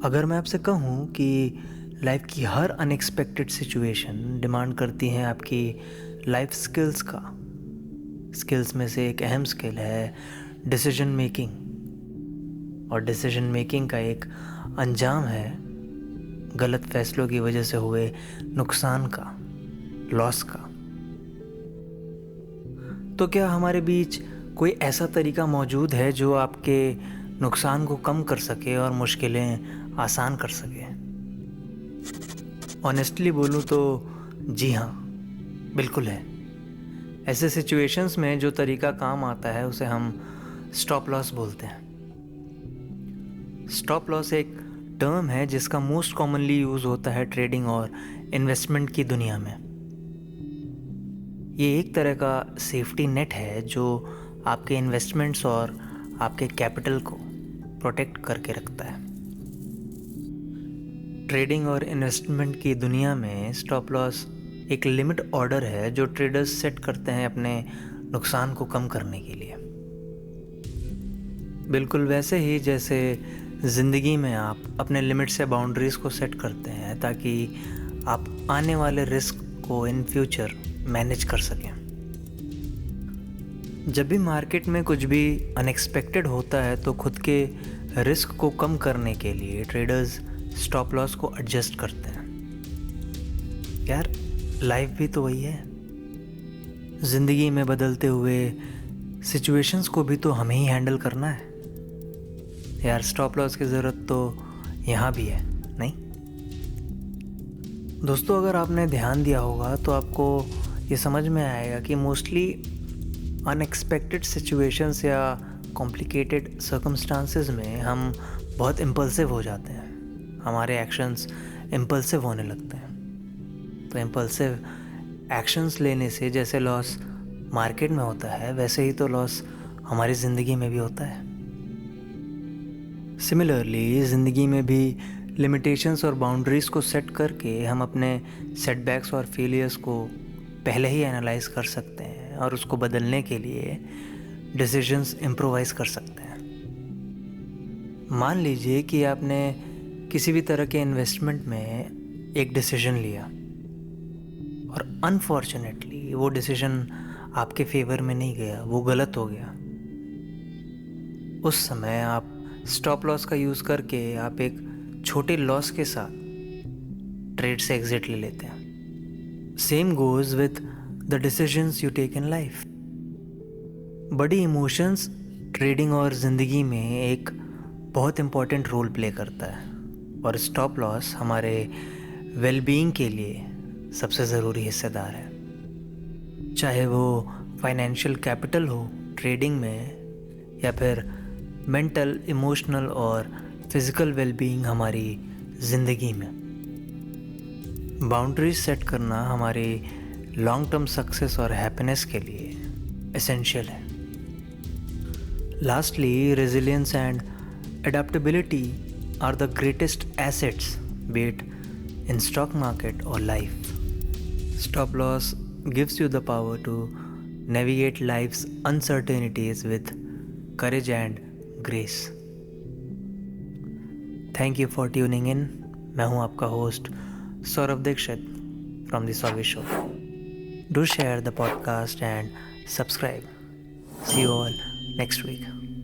अगर मैं आपसे कहूँ कि लाइफ की हर अनएक्सपेक्टेड सिचुएशन डिमांड करती है आपकी लाइफ स्किल्स का। स्किल्स में से एक अहम स्किल है डिसीजन मेकिंग, और डिसीजन मेकिंग का एक अंजाम है गलत फैसलों की वजह से हुए नुकसान का, लॉस का। तो क्या हमारे बीच कोई ऐसा तरीका मौजूद है जो आपके नुकसान को कम कर सके और मुश्किलें आसान कर सके? ऑनेस्टली बोलूँ तो जी हाँ, बिल्कुल है। ऐसे सिचुएशंस में जो तरीका काम आता है उसे हम स्टॉप लॉस बोलते हैं। स्टॉप लॉस एक टर्म है जिसका मोस्ट कॉमनली यूज़ होता है ट्रेडिंग और इन्वेस्टमेंट की दुनिया में। ये एक तरह का सेफ्टी नेट है जो आपके इन्वेस्टमेंट्स और आपके कैपिटल को प्रोटेक्ट करके रखता है। ट्रेडिंग और इन्वेस्टमेंट की दुनिया में स्टॉप लॉस एक लिमिट ऑर्डर है जो ट्रेडर्स सेट करते हैं अपने नुकसान को कम करने के लिए। बिल्कुल वैसे ही जैसे ज़िंदगी में आप अपने लिमिट से बाउंड्रीज़ को सेट करते हैं ताकि आप आने वाले रिस्क को इन फ्यूचर मैनेज कर सकें। जब भी मार्केट में कुछ भी अनएक्सपेक्टेड होता है तो खुद के रिस्क को कम करने के लिए ट्रेडर्स स्टॉप लॉस को एडजस्ट करते हैं। यार, लाइफ भी तो वही है। ज़िंदगी में बदलते हुए सिचुएशंस को भी तो हमें ही हैंडल करना है। यार, स्टॉप लॉस की ज़रूरत तो यहाँ भी है, नहीं? दोस्तों, अगर आपने ध्यान दिया होगा तो आपको ये समझ में आएगा कि मोस्टली अनएक्सपेक्टेड सिचुएशंस या कॉम्प्लिकेटेड सर्कमस्टांसेस में हम बहुत इम्पल्सिव हो जाते हैं। हमारे एक्शंस इम्पल्सिव होने लगते हैं। तो इम्पल्सिव एक्शंस लेने से जैसे लॉस मार्केट में होता है वैसे ही तो लॉस हमारी ज़िंदगी में भी होता है। सिमिलरली ज़िंदगी में भी लिमिटेशंस और बाउंड्रीज़ को सेट करके हम अपने सेटबैक्स और फेलियर्स को पहले ही एनालाइज कर सकते हैं और उसको बदलने के लिए डिसीजंस इम्प्रोवाइज़ कर सकते हैं। मान लीजिए कि आपने किसी भी तरह के इन्वेस्टमेंट में एक डिसीजन लिया और अनफॉर्चुनेटली वो डिसीजन आपके फेवर में नहीं गया, वो गलत हो गया। उस समय आप स्टॉप लॉस का यूज़ करके आप एक छोटे लॉस के साथ ट्रेड से एग्जिट ले लेते हैं। Same goes with the decisions you take in life. बड़ी इमोशंस ट्रेडिंग और ज़िंदगी में एक बहुत इम्पॉर्टेंट रोल प्ले करता है और स्टॉप लॉस हमारे वेलबीइंग के लिए सबसे ज़रूरी हिस्सेदार है। चाहे वो फाइनेंशियल कैपिटल हो ट्रेडिंग में या फिर मेंटल, इमोशनल और फिज़िकल वेलबीइंग हमारी ज़िंदगी में। बाउंड्रीज सेट करना हमारी लॉन्ग टर्म सक्सेस और हैप्पीनेस के लिए एसेंशियल है। Lastly, resilience and adaptability are the greatest assets, be it in stock market or life. Stop loss gives you the power to navigate life's uncertainties with courage and grace. Thank you for tuning in. मैं हूँ आपका host Saurabh Dixit from the Solvi Show. Do share the podcast and subscribe. See you all next week.